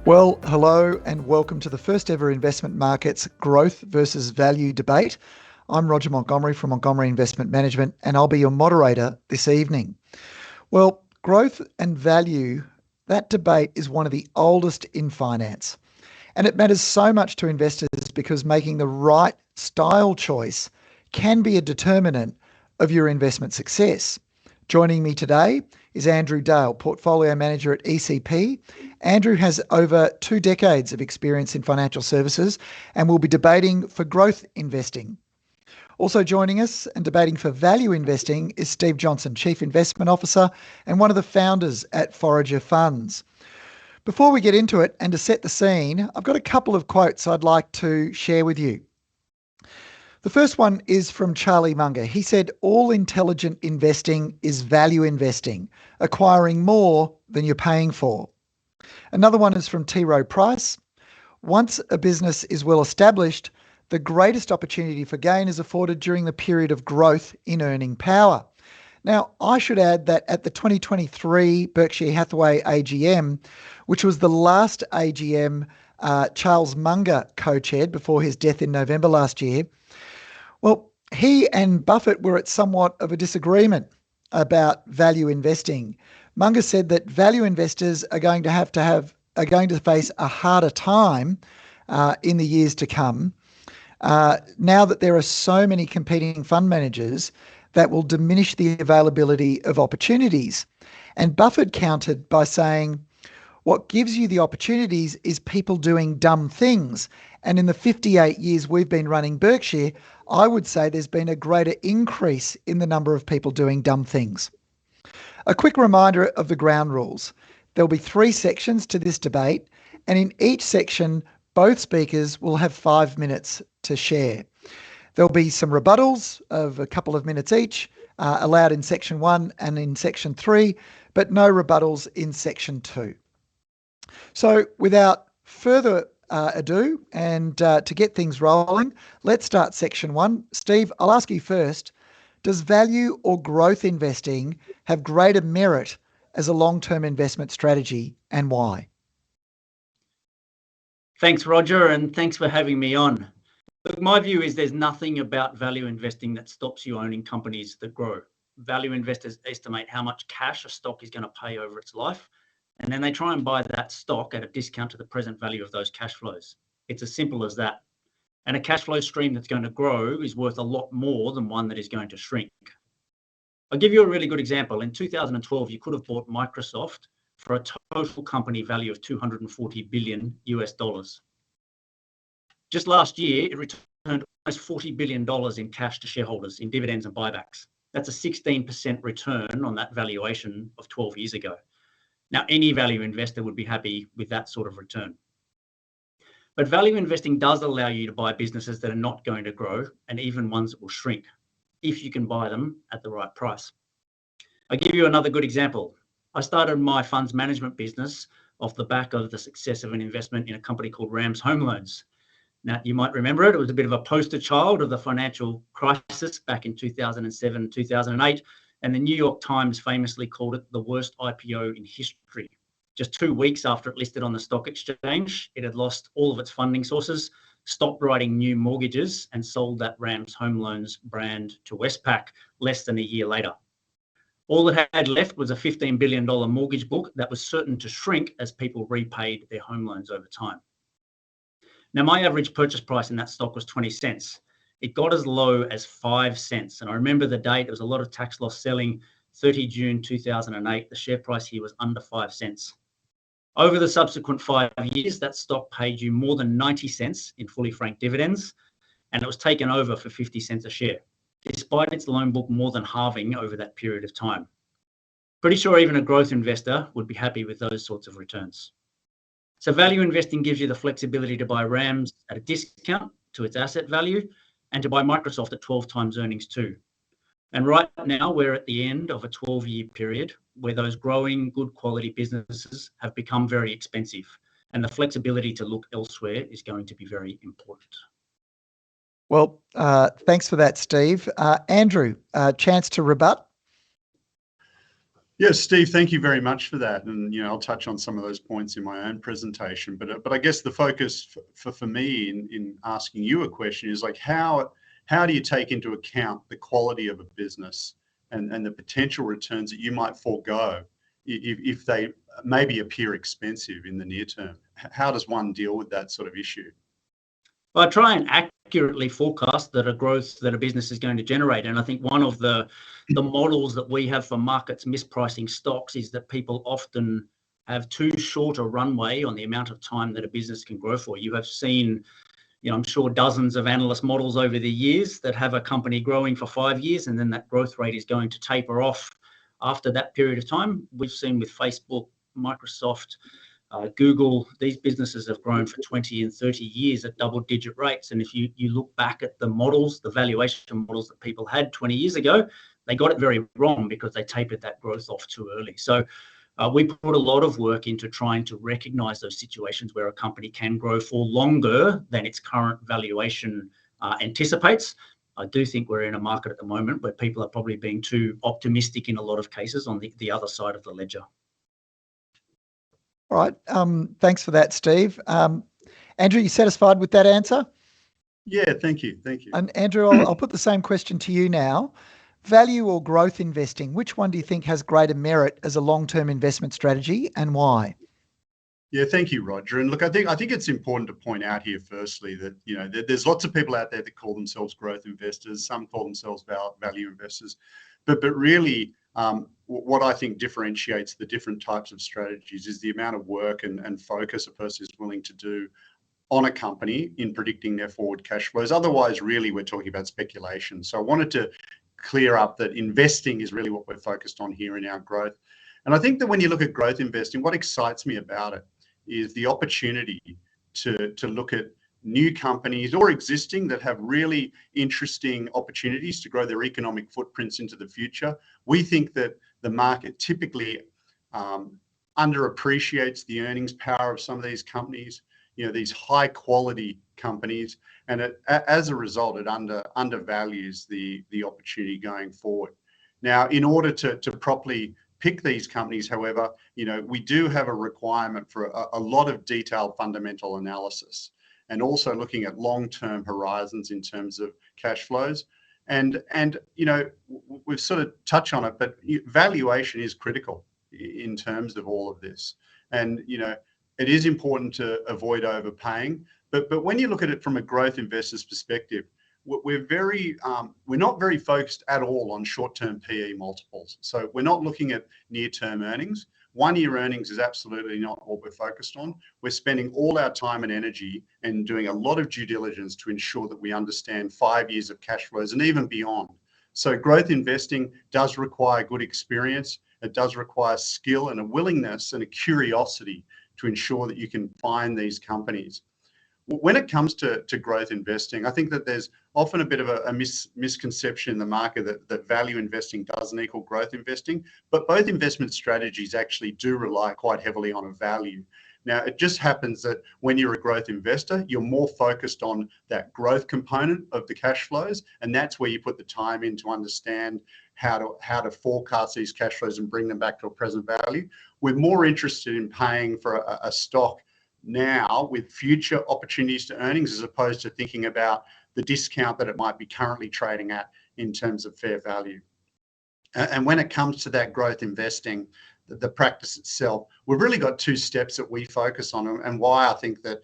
Well, hello and welcome to the first ever Investment Markets growth versus value debate. I'm Roger Montgomery from Montgomery Investment Management, and I'll be your moderator this evening. Well, growth and value, that debate is one of the oldest in finance. And it matters so much to investors because making the right style choice can be a determinant of your investment success. Joining me today is Andrew Dale, Portfolio Manager at ECP. Andrew has over 2 decades of experience in financial services and will be debating for growth investing. Also joining us and debating for value investing is Steve Johnson, Chief Investment Officer and one of the founders at Forager Funds. Before we get into it and to set the scene, I've got a couple of quotes I'd like to share with you. The first one is from Charlie Munger. He said, "All intelligent investing is value investing, acquiring more than you're paying for." Another one is from T. Rowe Price. "Once a business is well established, the greatest opportunity for gain is afforded during the period of growth in earning power." Now, I should add that at the 2023 Berkshire Hathaway AGM, which was the last AGM Charles Munger co-chaired before his death in November last year, well, he and Buffett were at somewhat of a disagreement about value investing. Munger said that value investors are going to face a harder time in the years to come. Now that there are so many competing fund managers, that will diminish the availability of opportunities. And Buffett countered by saying, "What gives you the opportunities is people doing dumb things. And in the 58 years we've been running Berkshire, I would say there's been a greater increase in the number of people doing dumb things." A quick reminder of the ground rules. There'll be 3 sections to this debate, and in each section, both speakers will have 5 minutes to share. There'll be some rebuttals of a couple of minutes each, allowed in section 1 and in section 3, but no rebuttals in section 2. So without further ado, and to get things rolling, let's start section 1. Steve, I'll ask you first. Does value or growth investing have greater merit as a long-term investment strategy, and why? Thanks, Roger, and thanks for having me on. Look, my view is there's nothing about value investing that stops you owning companies that grow. Value investors estimate how much cash a stock is going to pay over its life, and then they try and buy that stock at a discount to the present value of those cash flows. It's as simple as that. And a cash flow stream that's going to grow is worth a lot more than one that is going to shrink. I'll give you a really good example. In 2012, you could have bought Microsoft for a total company value of $240 billion US. Just last year, it returned almost $40 billion in cash to shareholders in dividends and buybacks. That's a 16% return on that valuation of 12 years ago. Now, any value investor would be happy with that sort of return. But value investing does allow you to buy businesses that are not going to grow, and even ones that will shrink, if you can buy them at the right price. I'll give you another good example. I started my funds management business off the back of the success of an investment in a company called Rams Home Loans. Now, you might remember it. It was a bit of a poster child of the financial crisis back in 2007, 2008. And the New York Times famously called it the worst IPO in history. Just 2 weeks after it listed on the stock exchange, it had lost all of its funding sources, stopped writing new mortgages, and sold that Rams Home Loans brand to Westpac less than a year later. All it had left was a $15 billion mortgage book that was certain to shrink as people repaid their home loans over time. Now, my average purchase price in that stock was 20 cents. It got as low as 5 cents. And I remember the date, there was a lot of tax loss selling, 30 June 2008. The share price here was under 5 cents. Over the subsequent 5 years, that stock paid you more than 90 cents in fully franked dividends, and it was taken over for 50 cents a share, despite its loan book more than halving over that period of time. Pretty sure even a growth investor would be happy with those sorts of returns. So value investing gives you the flexibility to buy Rams at a discount to its asset value and to buy Microsoft at 12 times earnings too. And right now we're at the end of a 12-year period where those growing good quality businesses have become very expensive, and the flexibility to look elsewhere is going to be very important. Well, thanks for that, Steve. Andrew, chance to rebut? Yes, Steve, thank you very much for that. And I'll touch on some of those points in my own presentation. But I guess the focus for me in asking you a question is like how do you take into account the quality of a business and the potential returns that you might forego if they maybe appear expensive in the near term? How does one deal with that sort of issue? I try and accurately forecast that a business is going to generate. And I think one of the models that we have for markets mispricing stocks is that people often have too short a runway on the amount of time that a business can grow for. You have seen, I'm sure dozens of analyst models over the years that have a company growing for 5 years and then that growth rate is going to taper off after that period of time. We've seen with Facebook, Microsoft, Google, these businesses have grown for 20 and 30 years at double-digit rates. And if you look back at the models, the valuation models that people had 20 years ago, they got it very wrong because they tapered that growth off too early. So we put a lot of work into trying to recognize those situations where a company can grow for longer than its current valuation anticipates. I do think we're in a market at the moment where people are probably being too optimistic in a lot of cases on the other side of the ledger. All right. Thanks for that, Steve. Andrew, you satisfied with that answer? Yeah, thank you. And Andrew, I'll put the same question to you now. Value or growth investing, which one do you think has greater merit as a long-term investment strategy and why? Yeah, thank you, Roger. And look, I think it's important to point out here, firstly, that there's lots of people out there that call themselves growth investors. Some call themselves value investors, but really, what I think differentiates the different types of strategies is the amount of work and focus a person is willing to do on a company in predicting their forward cash flows. Otherwise, really, we're talking about speculation. So I wanted to clear up that investing is really what we're focused on here in our growth. And I think that when you look at growth investing, what excites me about it is the opportunity to look at new companies or existing that have really interesting opportunities to grow their economic footprints into the future. We think that the market typically underappreciates the earnings power of some of these companies, these high quality companies, and as a result, it undervalues the opportunity going forward. Now, in order to properly pick these companies, however, we do have a requirement for a lot of detailed fundamental analysis and also looking at long-term horizons in terms of cash flows. And we've sort of touched on it, but valuation is critical in terms of all of this. And, it is important to avoid overpaying, but when you look at it from a growth investor's perspective, we're not very focused at all on short-term PE multiples. So we're not looking at near-term earnings. 1-year earnings is absolutely not what we're focused on. We're spending all our time and energy and doing a lot of due diligence to ensure that we understand 5 years of cash flows and even beyond. So growth investing does require good experience. It does require skill and a willingness and a curiosity to ensure that you can find these companies. When it comes to growth investing, I think that there's often a bit of a misconception in the market that value investing doesn't equal growth investing, but both investment strategies actually do rely quite heavily on a value. Now, it just happens that when you're a growth investor, you're more focused on that growth component of the cash flows, and that's where you put the time in to understand how to forecast these cash flows and bring them back to a present value. We're more interested in paying for a stock now with future opportunities to earnings as opposed to thinking about the discount that it might be currently trading at in terms of fair value. And when it comes to that growth investing, the practice itself, we've really got 2 steps that we focus on and why I think that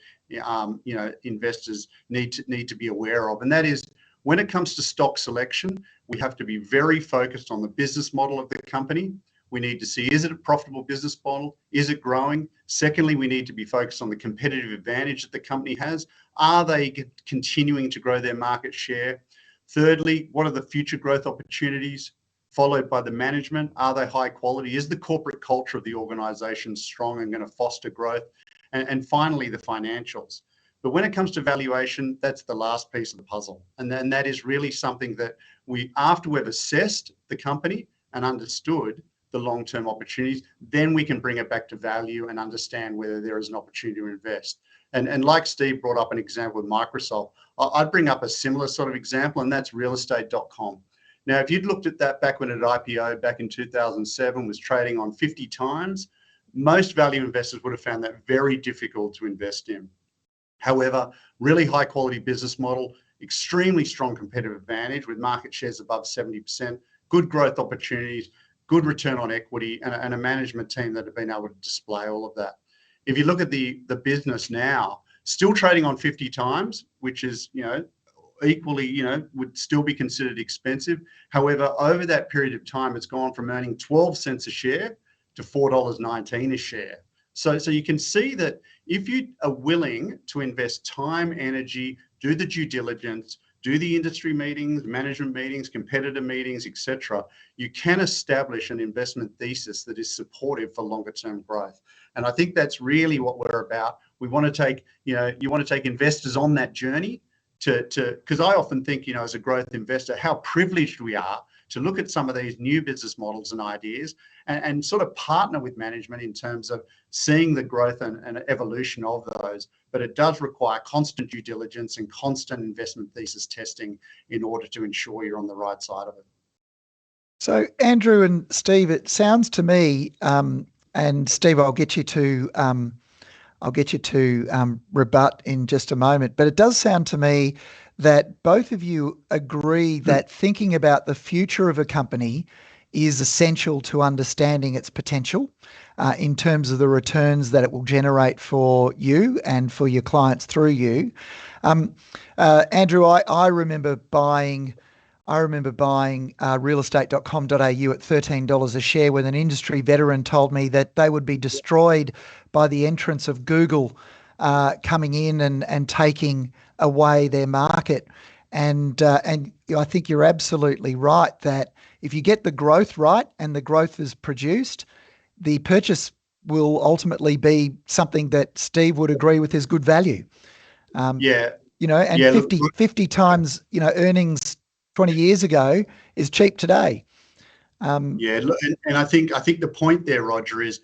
investors need to be aware of. And that is, when it comes to stock selection, we have to be very focused on the business model of the company. We need to see, is it a profitable business model? Is it growing? Secondly, we need to be focused on the competitive advantage that the company has. Are they continuing to grow their market share? Thirdly, what are the future growth opportunities? Followed by the management. Are they high quality? Is the corporate culture of the organization strong and going to foster growth? And finally, the financials. But when it comes to valuation, that's the last piece of the puzzle. And then that is really something that after we've assessed the company and understood the long-term opportunities, then we can bring it back to value and understand whether there is an opportunity to invest. And like Steve brought up an example with Microsoft, I'd bring up a similar sort of example, and that's realestate.com. Now, if you'd looked at that back when it IPO'd back in 2007, was trading on 50 times, most value investors would have found that very difficult to invest in. However, really high quality business model, extremely strong competitive advantage with market shares above 70%, good growth opportunities, good return on equity, and a management team that have been able to display all of that. If you look at the business now, still trading on 50 times, which is, equally, would still be considered expensive. However, over that period of time, it's gone from earning 12 cents a share to $4.19 a share. So you can see that if you are willing to invest time, energy, do the due diligence, do the industry meetings, management meetings, competitor meetings, etc., you can establish an investment thesis that is supportive for longer term growth. And I think that's really what we're about. We want to take, you want to take investors on that journey because I often think, as a growth investor, how privileged we are to look at some of these new business models and ideas and sort of partner with management in terms of seeing the growth and evolution of those. But it does require constant due diligence and constant investment thesis testing in order to ensure you're on the right side of it. So Andrew and Steve, it sounds to me, and Steve, I'll get you to rebut in just a moment, but it does sound to me that both of you agree that thinking about the future of a company is essential to understanding its potential in terms of the returns that it will generate for you and for your clients through you. Andrew, I remember buying realestate.com.au at $13 a share when an industry veteran told me that they would be destroyed by the entrance of Google coming in and taking away their market. And I think you're absolutely right that if you get the growth right and the growth is produced, the purchase will ultimately be something that Steve would agree with is good value. And 50 times, earnings 20 years ago is cheap today. And I think the point there, Roger, is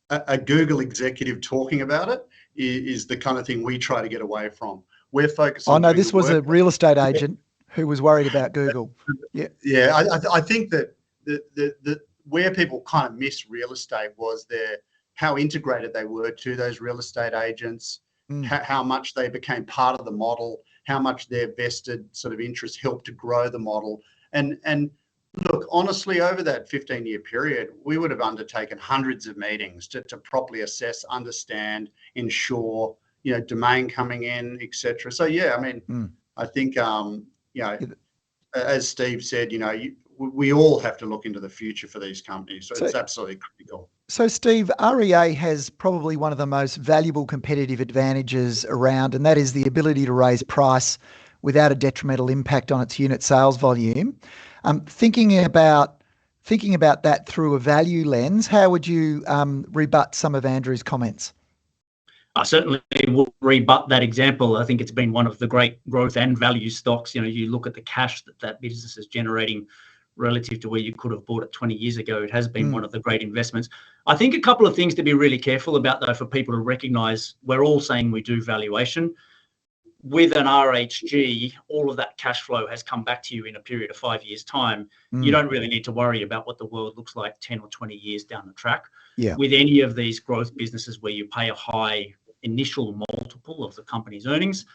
a Google executive talking about it is the kind of thing we try to get away from. We're focused on. Oh no, this was a real estate agent who was worried about Google. I think that the where people kind of miss real estate was how integrated they were to those real estate agents, how much they became part of the model, how much their vested sort of interest helped to grow the model. And look, honestly, over that 15-year period, we would have undertaken hundreds of meetings to properly assess, understand, ensure, domain coming in, etc. So I think as Steve said, we all have to look into the future for these companies. So it's absolutely critical. So Steve, REA has probably one of the most valuable competitive advantages around, and that is the ability to raise price without a detrimental impact on its unit sales volume. Thinking about that through a value lens, how would you rebut some of Andrew's comments? I certainly will rebut that example. I think it's been one of the great growth and value stocks. You look at the cash that business is generating relative to where you could have bought it 20 years ago. It has been one of the great investments. I think a couple of things to be really careful about, though, for people to recognize. We're all saying we do valuation. With an RHG, all of that cash flow has come back to you in a period of 5 years' time. You don't really need to worry about what the world looks like 10 or 20 years down the track. Yeah. With any of these growth businesses where you pay a high initial multiple of the company's earnings,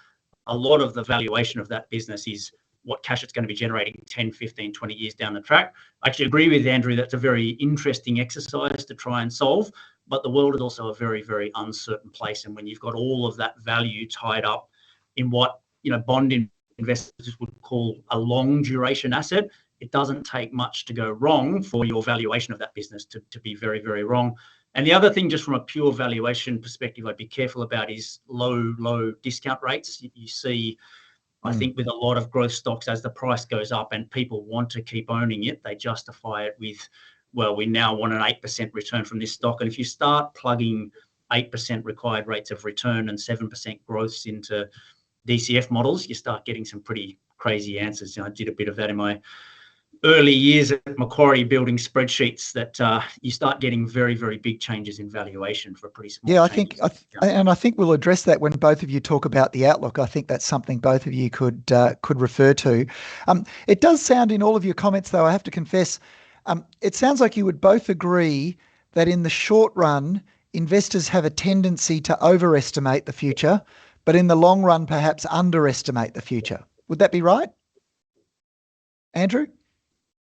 a lot of the valuation of that business is what cash it's going to be generating 10, 15, 20 years down the track. I actually agree with Andrew. That's a very interesting exercise to try and solve, but the world is also a very, very uncertain place. And when you've got all of that value tied up in what bond investors would call a long duration asset, it doesn't take much to go wrong for your valuation of that business to be very, very wrong. And the other thing, just from a pure valuation perspective, I'd be careful about is low discount rates. You see, I think with a lot of growth stocks, as the price goes up and people want to keep owning it, they justify it with, well, we now want an 8% return from this stock. And if you start plugging 8% required rates of return and 7% growths into DCF models, you start getting some pretty crazy answers. I did a bit of that in my early years at Macquarie building spreadsheets that you start getting very, very big changes in valuation for pretty small Yeah, changes. I think we'll address that when both of you talk about the outlook. I think that's something both of you could refer to. It does sound in all of your comments, though, I have to confess, it sounds like you would both agree that in the short run, investors have a tendency to overestimate the future, but in the long run, perhaps underestimate the future. Would that be right? Andrew?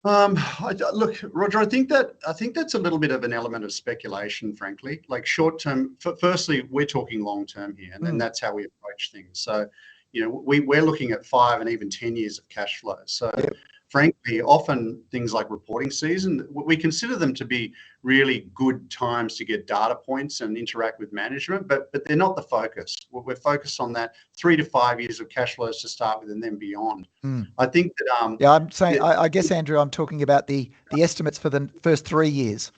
Look, Roger, I think that's a little bit of an element of speculation, frankly. Like short term, firstly, we're talking long term here, and that's how we approach things. So, we're looking at 5 and even 10 years of cash flow. So, frankly, often things like reporting season, we consider them to be really good times to get data points and interact with management, but they're not the focus. We're focused on that 3 to 5 years of cash flows to start with, and then beyond. I think that I'm saying, I guess, Andrew, I'm talking about the estimates for the first 3 years.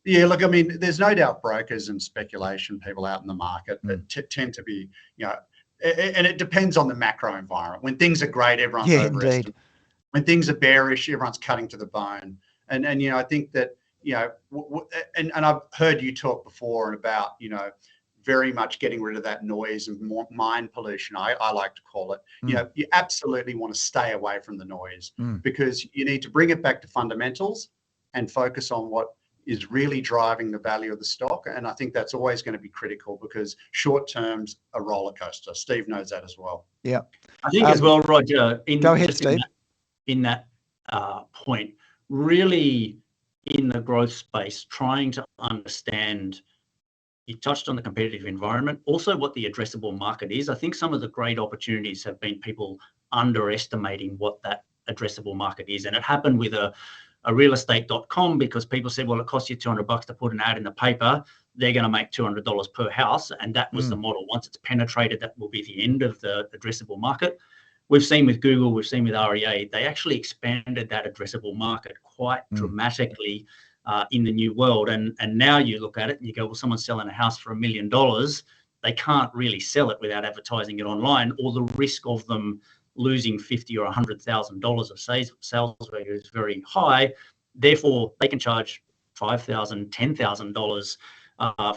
Yeah, look, I mean, there's no doubt brokers and speculation people out in the market that tend to be, and it depends on the macro environment. When things are great, everyone's overestimating. When things are bearish, everyone's cutting to the bone. And I think that, and I've heard you talk before about, very much getting rid of that noise and more mind pollution, I like to call it. You absolutely want to stay away from the noise because you need to bring it back to fundamentals and focus on what is really driving the value of the stock. And I think that's always going to be critical because short term's a roller coaster. Steve knows that as well. Yeah. I think as well, Roger, go ahead, Steve. In that point, really in the growth space, trying to understand, you touched on the competitive environment, also what the addressable market is. I think some of the great opportunities have been people underestimating what that addressable market is. And it happened with a realestate.com because people said, well, it costs you $200 to put an ad in the paper. They're going to make $200 per house. And that was the model. Once it's penetrated, that will be the end of the addressable market. We've seen with Google, we've seen with REA, they actually expanded that addressable market quite dramatically in the new world. And now you look at it and you go, well, someone's selling a house for $1 million. They can't really sell it without advertising it online, or the risk of them losing $50,000 or $100,000 of sales value is very high. Therefore, they can charge $5,000, $10,000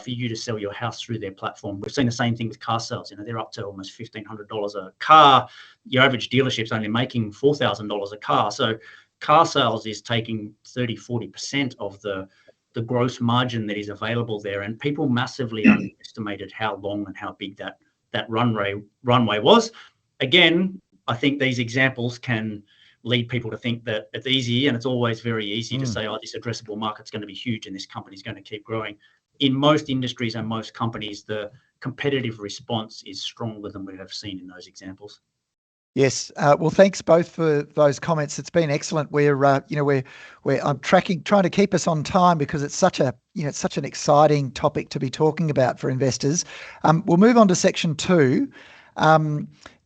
for you to sell your house through their platform. We've seen the same thing with car sales. They're up to almost $1,500 a car. Your average dealership's only making $4,000 a car. So car sales is taking 30-40% of the gross margin that is available there. And people massively underestimated how long and how big that runway was. Again, I think these examples can lead people to think that it's easy, and it's always very easy to say, oh, this addressable market's going to be huge and this company's going to keep growing. In most industries and most companies, the competitive response is stronger than we have seen in those examples. Yes. Well, thanks both for those comments. It's been excellent. I'm trying to keep us on time because it's such an exciting topic to be talking about for investors. We'll move on to section 2.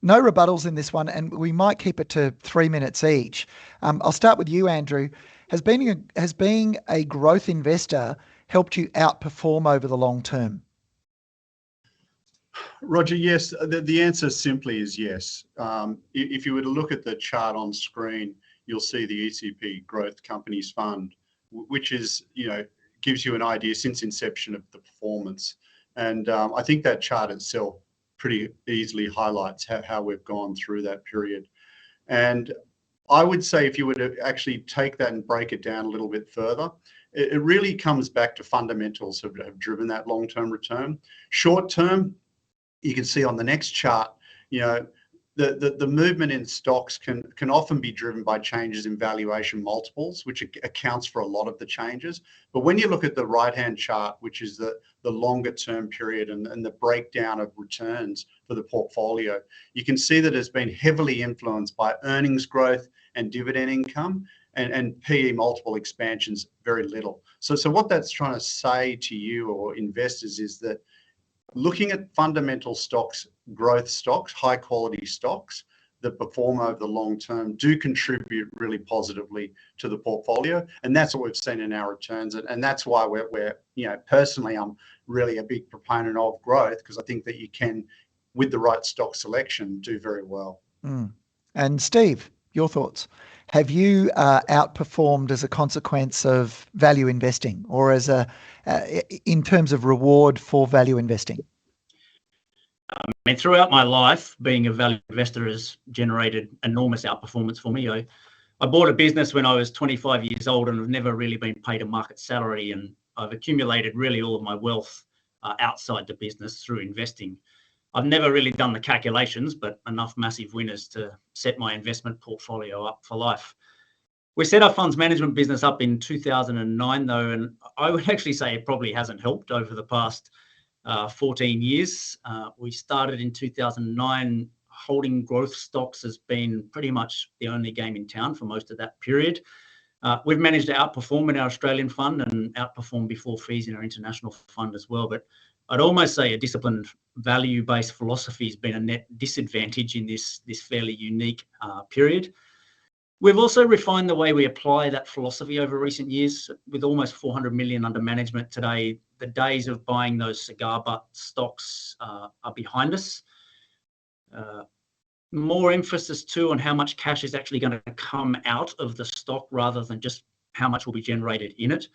No rebuttals in this one, and we might keep it to 3 minutes each. I'll start with you, Andrew. Has being a growth investor helped you outperform over the long term? Roger, yes. The answer simply is yes. If you were to look at the chart on screen, you'll see the ECP Growth Companies Fund, which is, gives you an idea since inception of the performance. And I think that chart itself pretty easily highlights how we've gone through that period. And I would say if you were to actually take that and break it down a little bit further, it really comes back to fundamentals have driven that long-term return. Short term, you can see on the next chart, the movement in stocks can often be driven by changes in valuation multiples, which accounts for a lot of the changes. But when you look at the right-hand chart, which is the longer term period and the breakdown of returns for the portfolio, you can see that it's been heavily influenced by earnings growth and dividend income, and PE multiple expansions very little. So what that's trying to say to you or investors is that looking at fundamental stocks, growth stocks, high quality stocks that perform over the long term do contribute really positively to the portfolio. And that's what we've seen in our returns. And that's why we're personally, I'm really a big proponent of growth, because I think that you can, with the right stock selection, do very well. And Steve, your thoughts? have you outperformed as a consequence of value investing, or as in terms of reward for value investing? I mean, throughout my life, being a value investor has generated enormous outperformance for me. I bought a business when I was 25 years old and have never really been paid a market salary, and I've accumulated really all of my wealth outside the business through investing. I've never really done the calculations, but enough massive winners to set my investment portfolio up for life. We set our funds management business up in 2009, though, and I would actually say it probably hasn't helped over the past 14 years. We started in 2009. Holding growth stocks has been pretty much the only game in town for most of that period. We've managed to outperform in our Australian fund and outperform before fees in our international fund as well. But I'd almost say a disciplined value-based philosophy has been a net disadvantage in this fairly unique period. We've also refined the way we apply that philosophy over recent years. With almost 400 million under management today, the days of buying those cigar butt stocks are behind us. More emphasis too on how much cash is actually going to come out of the stock rather than just how much will be generated in it.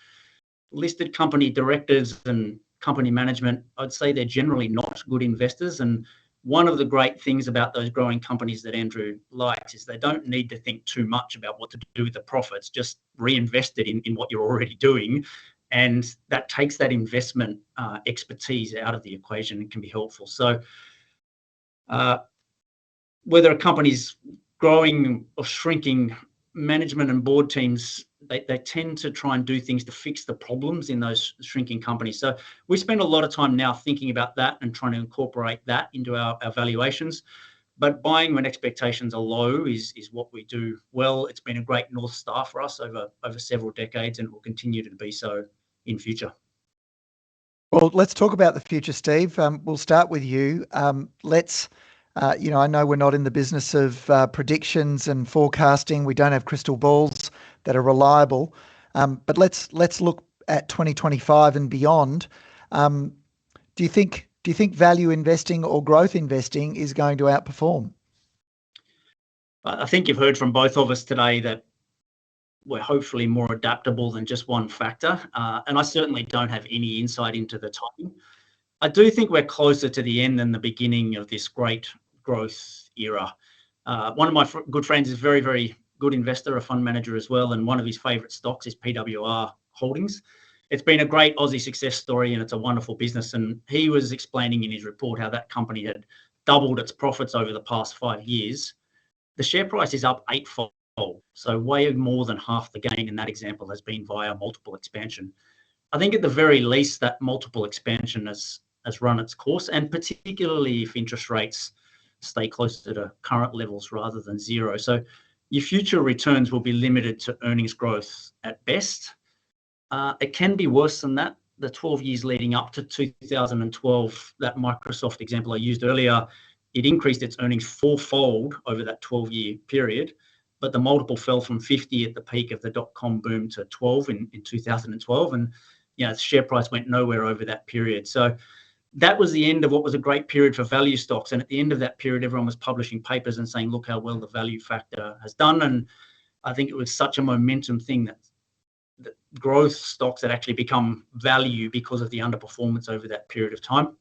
Listed company directors and company management, I'd say they're generally not good investors. And one of the great things about those growing companies that Andrew likes is they don't need to think too much about what to do with the profits, just reinvest it in what you're already doing. And that takes that investment expertise out of the equation and can be helpful. So whether a company's growing or shrinking, management and board teams, they tend to try and do things to fix the problems in those shrinking companies. So we spend a lot of time now thinking about that and trying to incorporate that into our valuations. But buying when expectations are low is what we do well. It's been a great North Star for us over several decades, and it will continue to be so in future. Well, let's talk about the future, Steve. We'll start with you. I know we're not in the business of predictions and forecasting. We don't have crystal balls that are reliable. But let's look at 2025 and beyond. Do you think value investing or growth investing is going to outperform? I think you've heard from both of us today that we're hopefully more adaptable than just one factor. And I certainly don't have any insight into the timing. I do think we're closer to the end than the beginning of this great growth era. One of my good friends is a very, very good investor, a fund manager as well, and one of his favourite stocks is PWR Holdings. It's been a great Aussie success story, and it's a wonderful business. And he was explaining in his report how that company had doubled its profits over the past 5 years. The share price is up 8-fold, so way more than half the gain in that example has been via multiple expansion. I think at the very least that multiple expansion has run its course, and particularly if interest rates stay closer to current levels rather than zero. So your future returns will be limited to earnings growth at best. It can be worse than that. The 12 years leading up to 2012, that Microsoft example I used earlier, it increased its earnings 4-fold over that 12-year period, but the multiple fell from 50 at the peak of the dot-com boom to 12 in 2012, and the share price went nowhere over that period. So that was the end of what was a great period for value stocks. And at the end of that period, everyone was publishing papers and saying, look how well the value factor has done. And I think it was such a momentum thing that growth stocks had actually become value because of the underperformance over that period of time.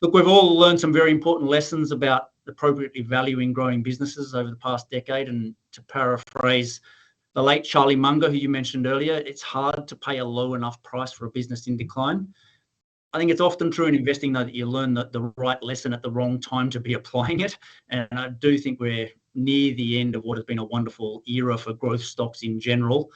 Look, we've all learned some very important lessons about appropriately valuing growing businesses over the past decade. And to paraphrase the late Charlie Munger, who you mentioned earlier, it's hard to pay a low enough price for a business in decline. I think it's often true in investing, though, that you learn the right lesson at the wrong time to be applying it. And I do think we're near the end of what has been a wonderful era for growth stocks in general.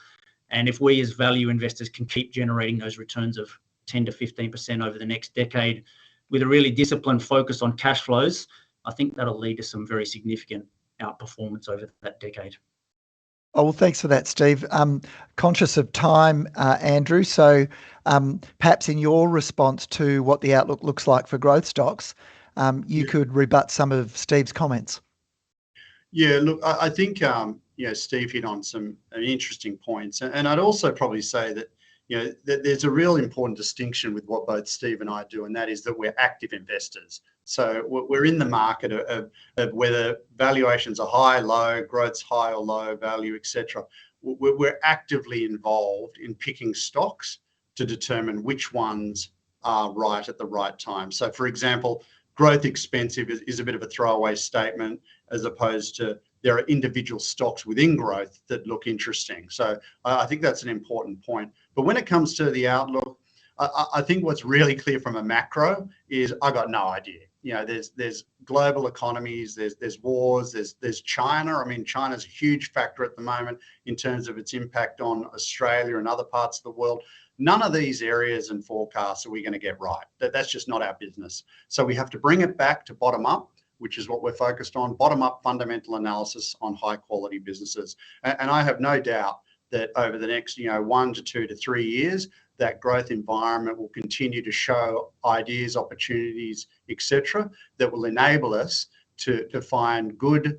And if we as value investors can keep generating those returns of 10 to 15% over the next decade with a really disciplined focus on cash flows, I think that'll lead to some very significant outperformance over that decade. Oh, well, thanks for that, Steve. Conscious of time, Andrew. So perhaps in your response to what the outlook looks like for growth stocks, you could rebut some of Steve's comments. Yeah, look, I think Steve hit on some interesting points. And I'd also probably say that, there's a real important distinction with what both Steve and I do, and that is that we're active investors. So we're in the market of whether valuations are high, low, growth's high or low, value, etc. We're actively involved in picking stocks to determine which ones are right at the right time. So, for example, growth expensive is a bit of a throwaway statement, as opposed to there are individual stocks within growth that look interesting. So I think that's an important point. But when it comes to the outlook, I think what's really clear from a macro is I got no idea. There's global economies, there's wars, there's China. I mean, China's a huge factor at the moment in terms of its impact on Australia and other parts of the world. None of these areas and forecasts are we going to get right. That's just not our business. So we have to bring it back to bottom up, which is what we're focused on, bottom up fundamental analysis on high quality businesses. And I have no doubt that over the next 1 to 2 to 3 years, that growth environment will continue to show ideas, opportunities, etc., that will enable us to find good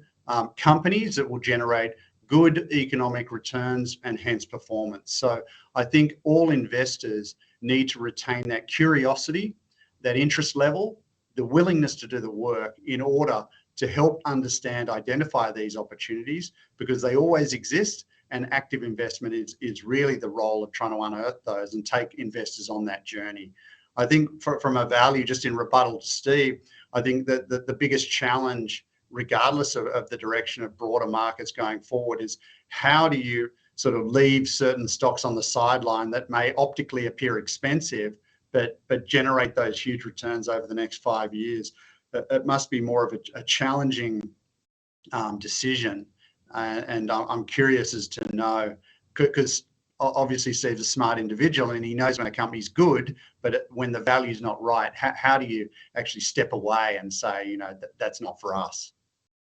companies that will generate good economic returns and hence performance. So I think all investors need to retain that curiosity, that interest level, the willingness to do the work in order to help understand, identify these opportunities, because they always exist, and active investment is really the role of trying to unearth those and take investors on that journey. I think from a value, just in rebuttal to Steve, I think that the biggest challenge, regardless of the direction of broader markets going forward, is how do you sort of leave certain stocks on the sideline that may optically appear expensive, but generate those huge returns over the next 5 years. It must be more of a challenging decision. And I'm curious as to know, because obviously Steve's a smart individual and he knows when a company's good, but when the value's not right, how do you actually step away and say, that's not for us?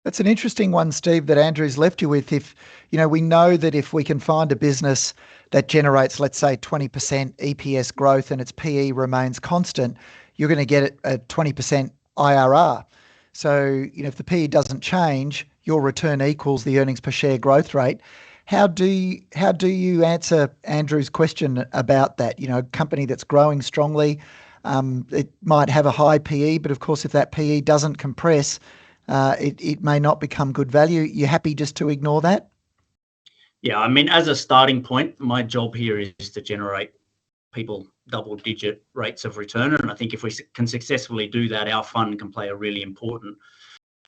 That's an interesting one, Steve, that Andrew's left you with. If, we know that if we can find a business that generates, let's say, 20% EPS growth and its PE remains constant, you're going to get a 20% IRR. So, if the PE doesn't change, your return equals the earnings per share growth rate. How do you answer Andrew's question about that? A company that's growing strongly, it might have a high PE, but of course, if that PE doesn't compress, it may not become good value. You're happy just to ignore that? Yeah, I mean, as a starting point, my job here is to generate people double-digit rates of return. And I think if we can successfully do that, our fund can play a really important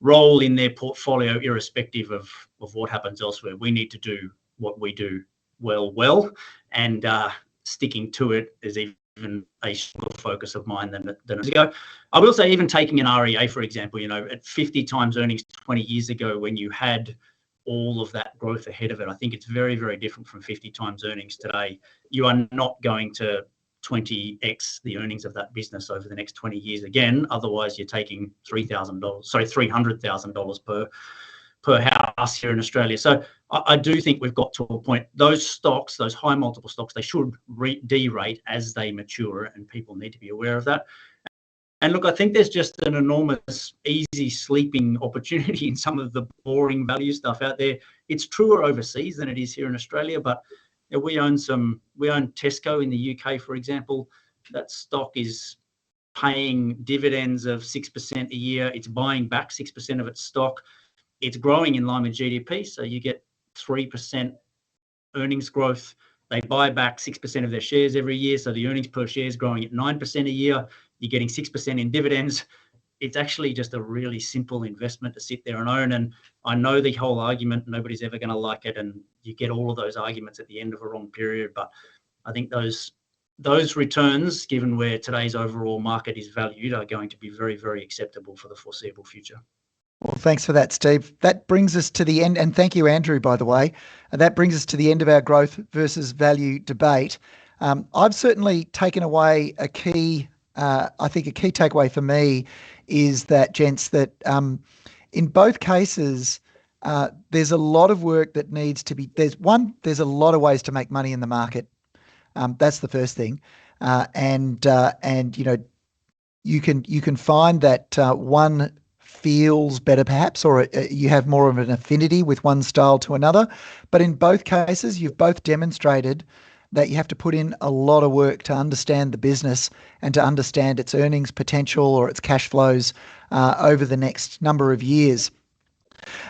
role in their portfolio, irrespective of what happens elsewhere. We need to do what we do well, and sticking to it is even a stronger focus of mine than years ago. I will say, even taking an REA, for example, at 50 times earnings 20 years ago, when you had all of that growth ahead of it, I think it's very, very different from 50 times earnings today. You are not going to 20x the earnings of that business over the next 20 years again. Otherwise, you're taking $300,000 per house here in Australia. So I do think we've got to a point. Those stocks, those high multiple stocks, they should derate as they mature, and people need to be aware of that. And look, I think there's just an enormous easy sleeping opportunity in some of the boring value stuff out there. It's truer overseas than it is here in Australia, but we own Tesco in the UK, for example. That stock is paying dividends of 6% a year. It's buying back 6% of its stock. It's growing in line with GDP, so you get 3% earnings growth. They buy back 6% of their shares every year, so the earnings per share is growing at 9% a year. You're getting 6% in dividends. It's actually just a really simple investment to sit there and own. And I know the whole argument, nobody's ever going to like it, and you get all of those arguments at the end of a wrong period. But I think those returns, given where today's overall market is valued, are going to be very, very acceptable for the foreseeable future. Well, thanks for that, Steve. That brings us to the end, and thank you, Andrew, by the way. That brings us to the end of our growth versus value debate. I've certainly taken away a key takeaway for me is that, gents, that in both cases, there's a lot of work that needs to be. There's a lot of ways to make money in the market. That's the first thing, and you can find that one feels better perhaps, or you have more of an affinity with one style to another. But in both cases, you've both demonstrated that you have to put in a lot of work to understand the business and to understand its earnings potential or its cash flows over the next number of years.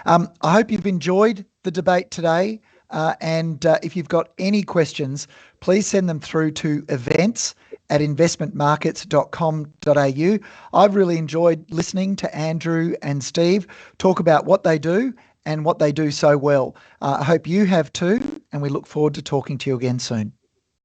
I hope you've enjoyed the debate today. And if you've got any questions, please send them through to events@investmentmarkets.com.au. I've really enjoyed listening to Andrew and Steve talk about what they do and what they do so well. I hope you have too, and we look forward to talking to you again soon.